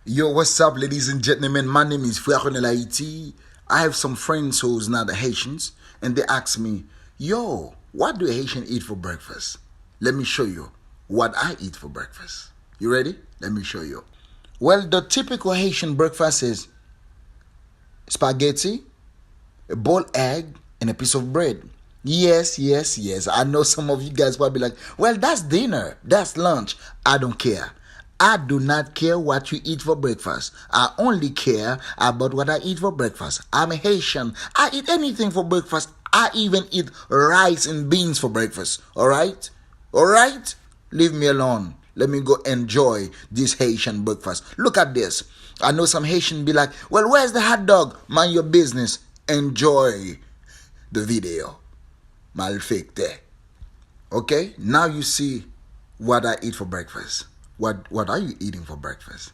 Yo, what's up, ladies and gentlemen? My name is Frère Haiti. I have some friends who's not Haitians, and they ask me, yo, what do Haitian eat for breakfast? Let me show you what I eat for breakfast. You ready? Let me show you. Well, the typical Haitian breakfast is spaghetti, a boiled egg, and a piece of bread. Yes, yes, yes. I know some of you guys will be like, well, that's dinner, that's lunch. I don't care. I do not care what you eat for breakfast. I only care about what I eat for breakfast. I'm a Haitian. I eat anything for breakfast. I even eat rice and beans for breakfast. All right? All right? Leave me alone. Let me go enjoy this Haitian breakfast. Look at this. I know some Haitian be like, well, where's the hot dog? Mind your business. Enjoy the video. Malfecte. Okay? Now you see what I eat for breakfast. What are you eating for breakfast?